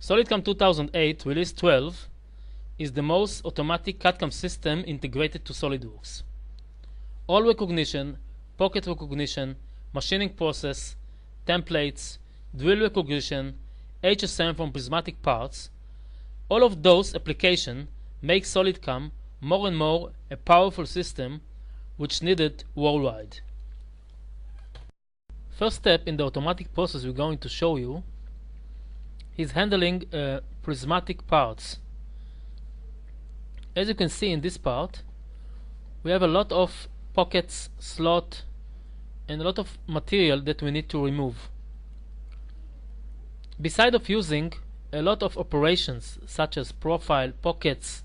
SolidCAM 2008 Release 12 is the most automatic CAD/CAM system integrated to SolidWorks. All recognition, pocket recognition, machining process, templates, drill recognition, HSM from prismatic parts, all of those applications make SolidCAM more and more a powerful system which needed worldwide. First step in the automatic process we're going to show you is handling prismatic parts. As you can see in this part, we have a lot of pockets, slot, and a lot of material that we need to remove. Besides of using a lot of operations such as profile, pockets,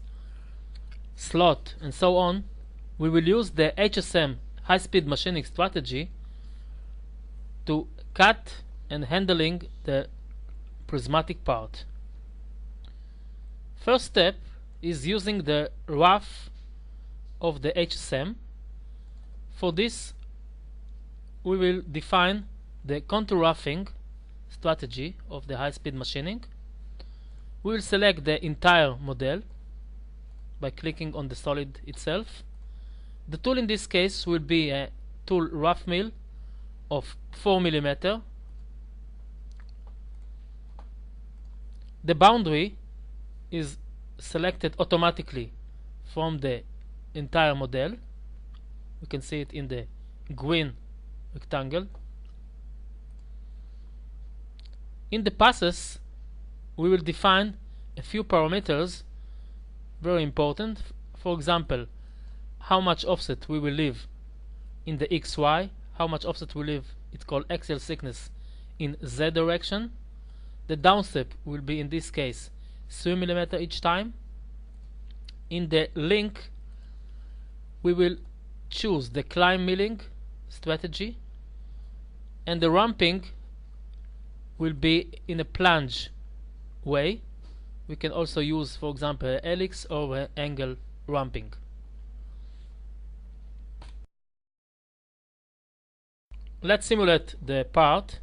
slot, and so on, we will use the HSM high-speed machining strategy to cut and handling the prismatic part. First step is using the rough of the HSM. For this, we will define the contour roughing strategy of the high-speed machining. We will select the entire model by clicking on the solid itself. The tool in this case will be a tool rough mill of 4 mm. The boundary is selected automatically from the entire model. You can see it in the green rectangle. In the passes, we will define a few parameters, very important. For example, how much offset we will leave in the XY, how much offset we leave, it's called axial thickness, in Z direction. The downstep will be, in this case, 3 mm each time. In the link, we will choose the climb milling strategy, and the ramping will be in a plunge way. We can also use, for example, helix or angle ramping. Let's simulate the part.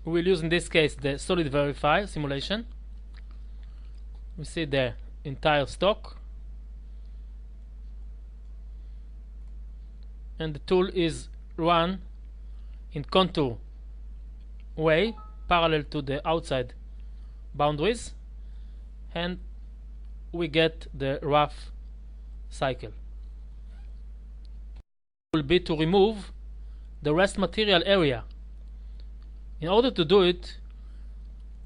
We will use in this case the Solid Verify simulation. We see the entire stock, and the tool is run in contour way parallel to the outside boundaries, and we get the rough cycle. Will be to remove the rest material area. In order to do it,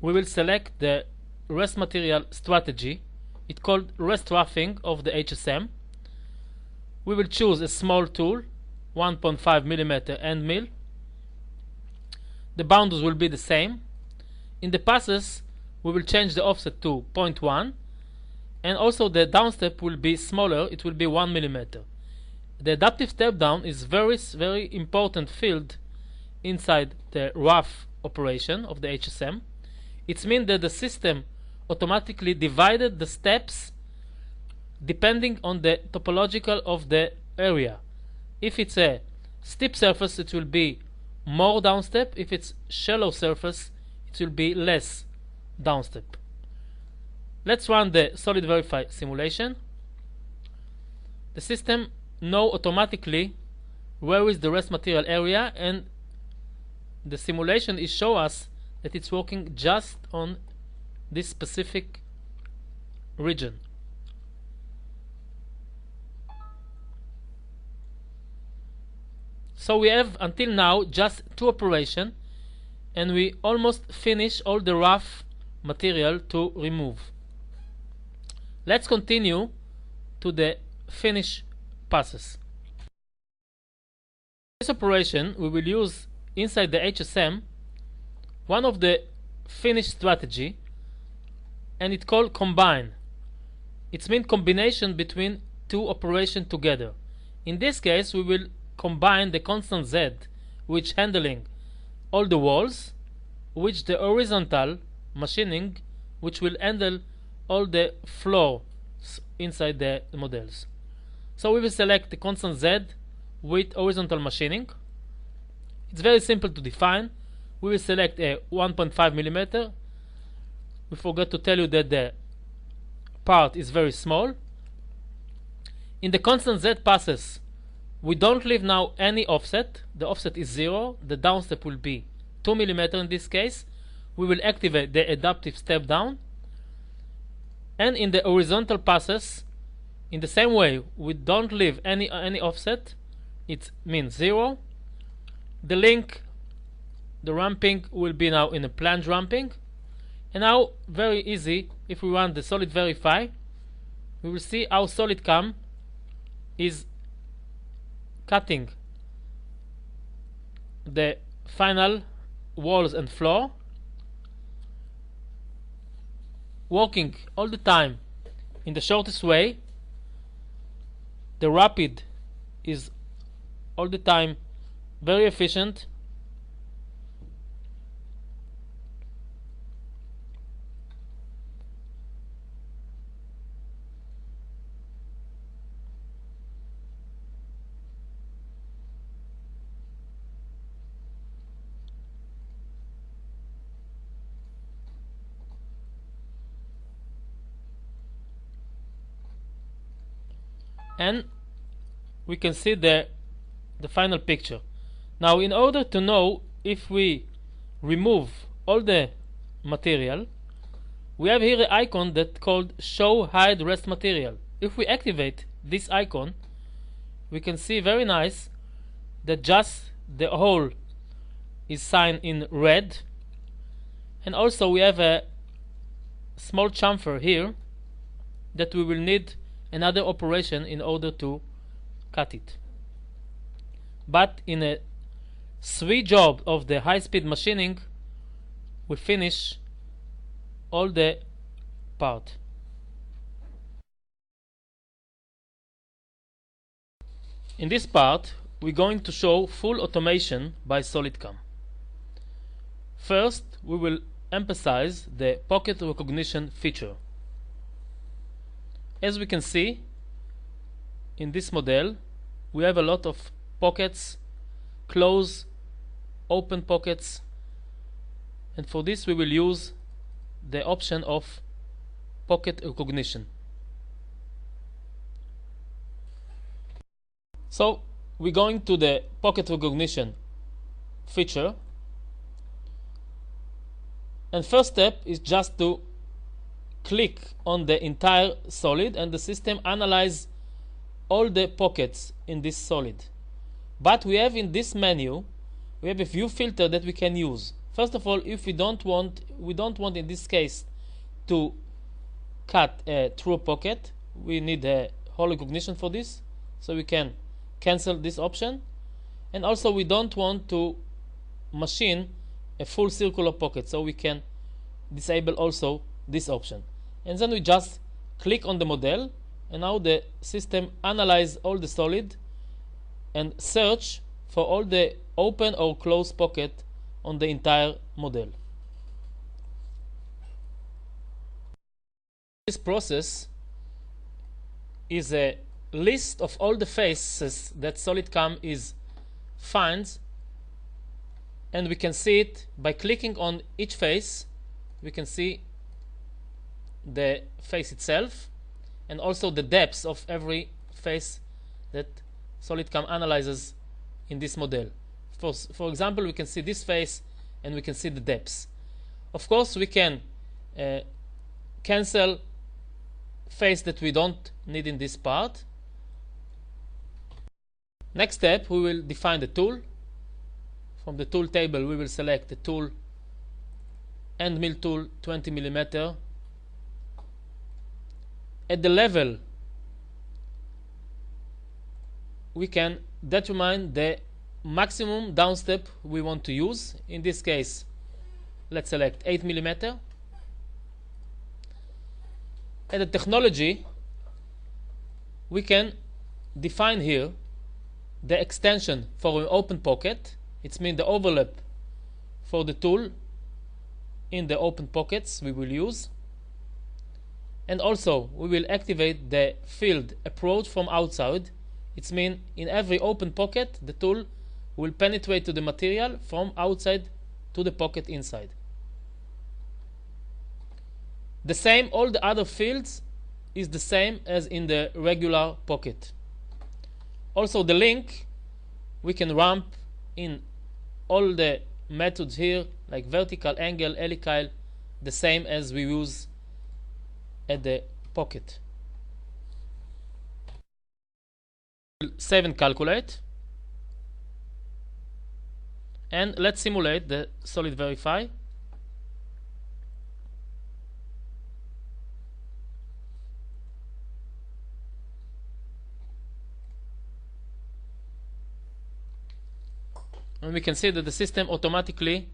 we will select the rest material strategy. It's called rest roughing of the HSM. We will choose a small tool, 1.5 mm end mill. The boundaries will be the same. In the passes, we will change the offset to 0.1, and also the downstep will be smaller. It will be 1 mm. The adaptive step down is very important field inside the rough operation of the HSM. It means that the system automatically divided the steps depending on the topological of the area. If it's a steep surface, it will be more downstep. If it's shallow surface, it will be less downstep. Let's run the Solid Verify simulation. The system knows automatically where is the rest material area, and the simulation is show us that it's working just on this specific region. So we have until now just 2 operations, and we almost finish all the rough material to remove. Let's continue to the finish passes. This operation we will use inside the HSM one of the finish strategy, and it's called combine. It means combination between 2 operations together. In this case, we will combine the constant Z, which handling all the walls, with the horizontal machining, which will handle all the floors inside the models. So we will select the constant Z with horizontal machining. It's very simple to define. We will select a 1.5 mm we forgot to tell you that the part is very small. In the constant Z passes, we don't leave now any offset. The offset is 0. The down step will be 2 mm in this case. We will activate the adaptive step down. And in the horizontal passes, in the same way, we don't leave any offset. It means 0. The link, the ramping will be now in a plunge ramping. And now, very easy, if we run the solid verify, we will see how SolidCAM is cutting the final walls and floor, working all the time in the shortest way. The rapid is all the time very efficient. And we can see the final picture. Now, in order to know if we remove all the material, we have here an icon that's called Show Hide Rest Material. If we activate this icon, we can see very nice that just the hole is signed in red, and also we have a small chamfer here that we will need another operation in order to cut it. But in a sweet job of the high-speed machining, we finish all the part. In this part, we're going to show full automation by SolidCAM. First, we will emphasize the pocket recognition feature. As we can see in this model, we have a lot of pockets, close, open pockets, and for this we will use the option of pocket recognition. So we're going to the pocket recognition feature, and first step is just to click on the entire solid, and the system analyze all the pockets in this solid. But we have in this menu, we have a view filter that we can use. First of all, if we don't want in this case to cut through a pocket, we need a hole recognition for this, so we can cancel this option. And also we don't want to machine a full circular pocket, so we can disable also this option. And then we just click on the model, and now the system analyze all the solid and search for all the open or closed pocket on the entire model. This process is a list of all the faces that SolidCAM finds, and we can see it by clicking on each face. We can see the face itself and also the depths of every face that SolidCAM analyzes in this model. For example, we can see this face and we can see the depths. Of course, we can cancel face that we don't need in this part. Next step, we will define the tool. From the tool table, we will select the tool, end mill tool 20 mm. At the level, we can determine the maximum downstep we want to use. In this case, let's select 8 mm. At the technology, we can define here the extension for an open pocket. It means the overlap for the tool in the open pockets we will use. And also we will activate the field approach from outside. It means in every open pocket the tool will penetrate to the material from outside to the pocket inside. The same, all the other fields is the same as in the regular Pocket. Also the link, we can ramp in all the methods here, like vertical, angle, helical, the same as we use at the Pocket. Save and calculate. And let's simulate the solid verify. And we can see that the system automatically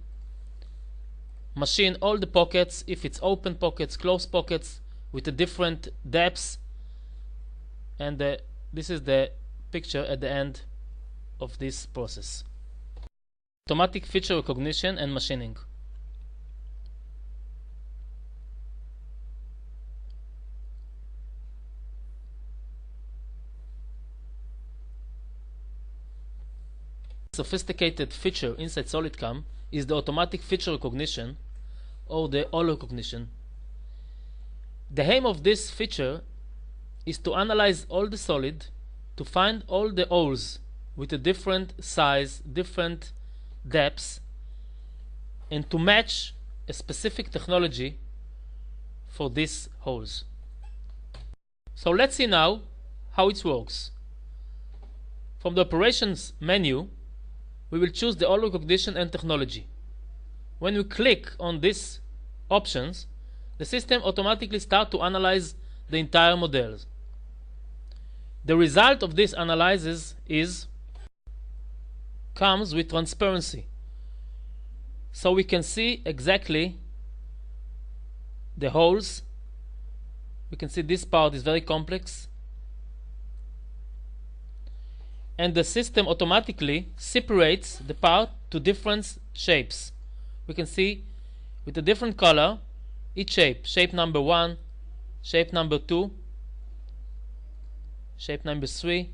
machine all the pockets, if it's open pockets, closed pockets, with the different depths. And this is the picture at the end of this process. Automatic feature recognition and machining. Sophisticated feature inside SolidCAM is the automatic feature recognition or the hole recognition. The aim of this feature is to analyze all the solid, to find all the holes with a different size, different depths, and to match a specific technology for these holes. So let's see now how it works. From the operations menu, we will choose the hole recognition and technology. When we click on these options, the system automatically starts to analyze the entire model. The result of this analysis comes with transparency, so we can see exactly the holes. We can see this part is very complex, and the system automatically separates the part to different shapes. We can see with a different color each shape. Shape number 1, shape number 2, shape number 3,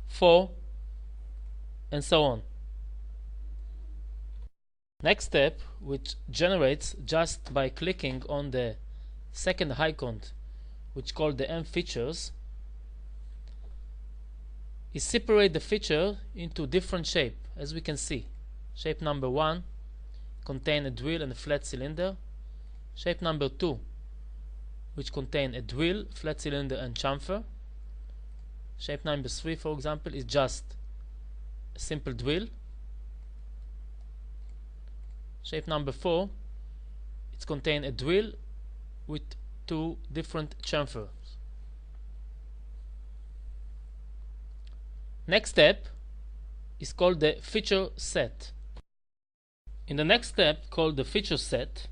4, and so on. Next step, which generates just by clicking on the second icon, which called the M features, is separate the feature into different shape. As we can see, shape number 1 contain a drill and a flat cylinder. Shape number 2, which contain a drill, flat cylinder, and chamfer. Shape number 3, for example, is just a simple drill. Shape number 4, it contains a drill with 2 different chamfers. Next step is called the feature set. In the next step, called the feature set,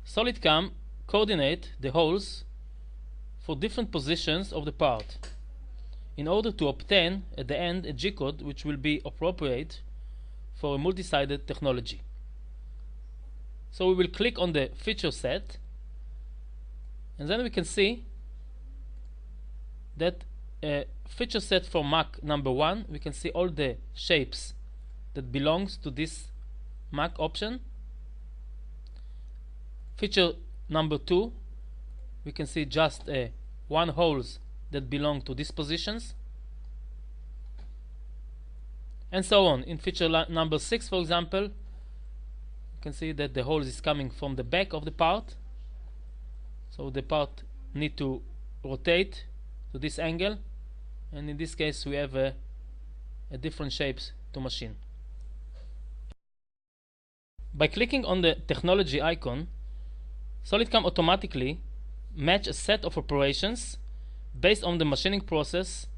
SolidCAM coordinate the holes for different positions of the part in order to obtain at the end a G-code which will be appropriate for a multi-sided technology. So we will click on the feature set, and then we can see that a feature set for MAC number 1, we can see all the shapes that belongs to this MAC option. Feature number 2, we can see just one holes that belong to these positions, and so on. In feature number 6, for example, you can see that the holes is coming from the back of the part, so the part need to rotate to this angle, and in this case we have a different shapes to machine. By clicking on the technology icon, SolidCAM automatically match a set of operations based on the machining process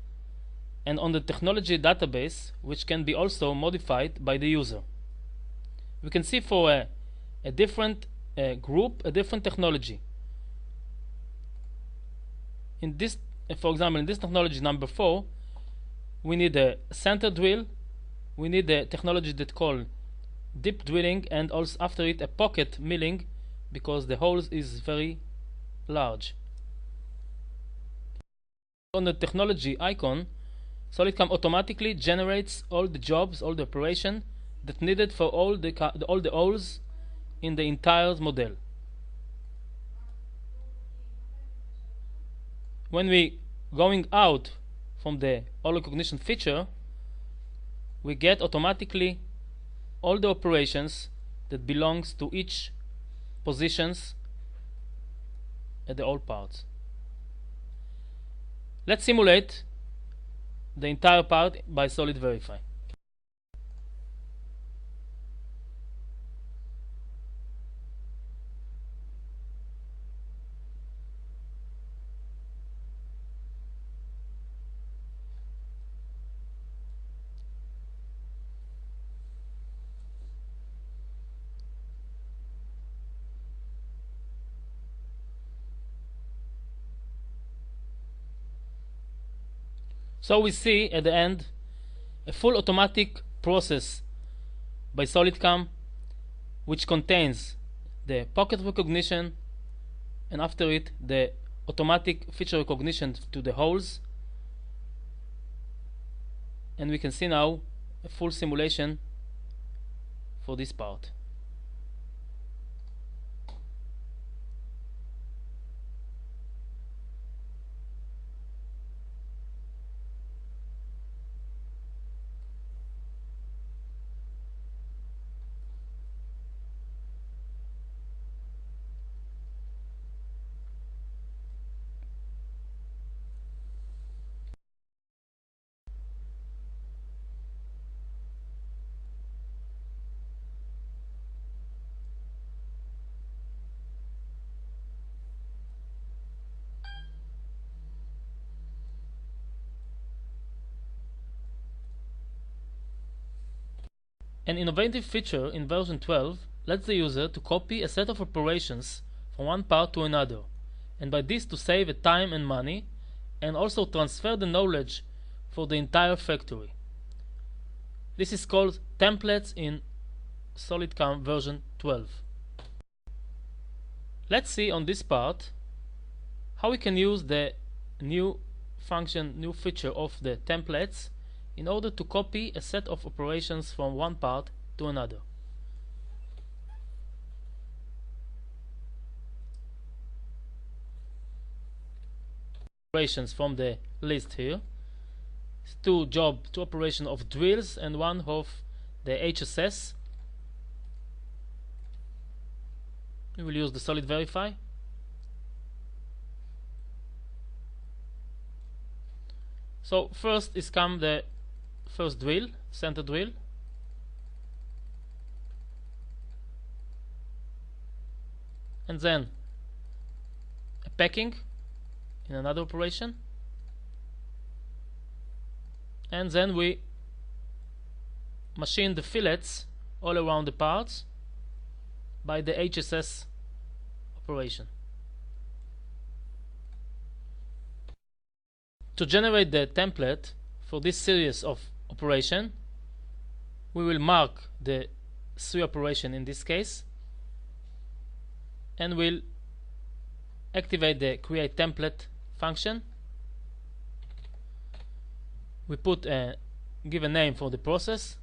and on the technology database, which can be also modified by the user. We can see for a different group, a different technology. In this, for example, in this technology number 4, we need a center drill, we need a technology that called deep drilling, and also after it a pocket milling, because the holes is very large. On the technology icon, SolidCAM automatically generates all the jobs, all the operation that needed for all the holes in the entire model. When we going out from the all recognition feature, we get automatically all the operations that belongs to each positions at the all parts. Let's simulate the entire part by solid verify. So we see at the end a full automatic process by SolidCAM which contains the pocket recognition and after it the automatic feature recognition to the holes, and we can see now a full simulation for this part. An innovative feature in version 12 lets the user to copy a set of operations from one part to another, and by this to save time and money, and also transfer the knowledge for the entire factory. This is called templates in SolidCAM version 12. Let's see on this part how we can use the new function, new feature of the templates in order to copy a set of operations from one part to another. Operations from the list here. Two operations of drills and one of the HSS. We will use the solid verify. So first is come the first drill, center drill, and then a packing in another operation, and then we machine the fillets all around the parts by the HSS operation. To generate the template for this series of operation, we will mark the 3 operation in this case, and we'll activate the create template function. We give a name for the process,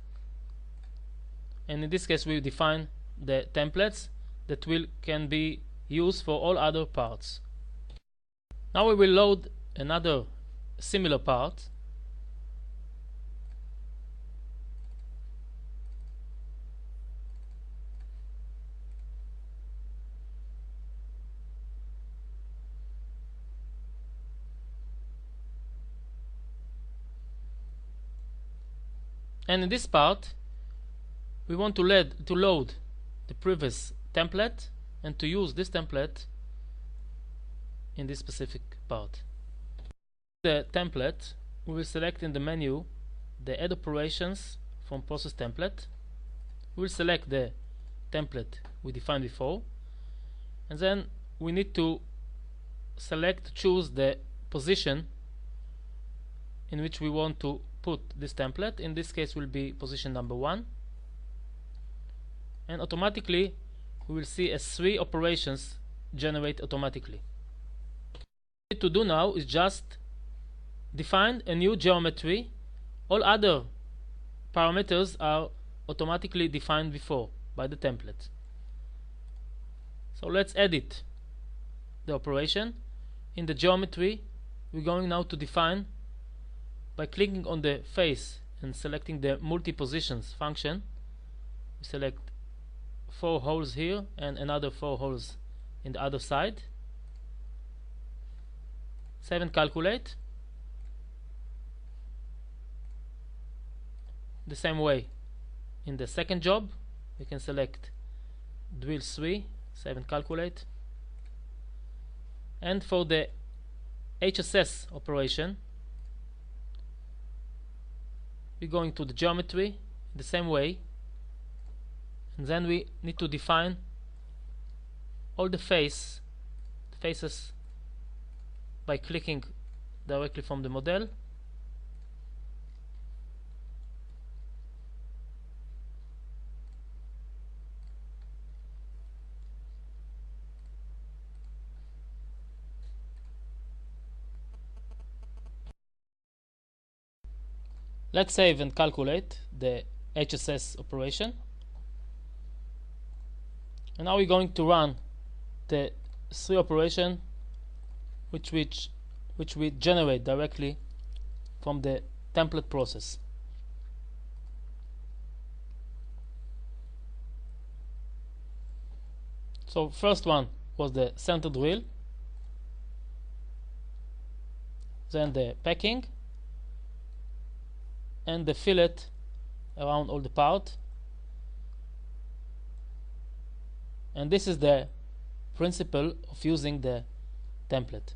and in this case we define the templates that can be used for all other parts. Now we will load another similar part. And in this part we want to load the previous template and to use this template in this specific part. The template, we will select in the menu the add operations from process template. We will select the template we defined before, and then we need to choose the position in which we want to put this template. In this case will be position number 1, and automatically we will see as 3 operations generate automatically. What we need to do now is just define a new geometry. All other parameters are automatically defined before by the template. So let's edit the operation. In the geometry, we're going now to define, by clicking on the face and selecting the multi-positions function, we select 4 holes here and another 4 holes in the other side. Save and calculate. The same way in the second job, we can select drill 3, save and calculate. And for the HSS operation, we're going to the geometry the same way, and then we need to define all the faces by clicking directly from the model. Let's save and calculate the HSS operation. And now we're going to run the 3 operation which we generate directly from the template process. So first one was the center drill, then the packing, and the fillet around all the part. And this is the principle of using the template.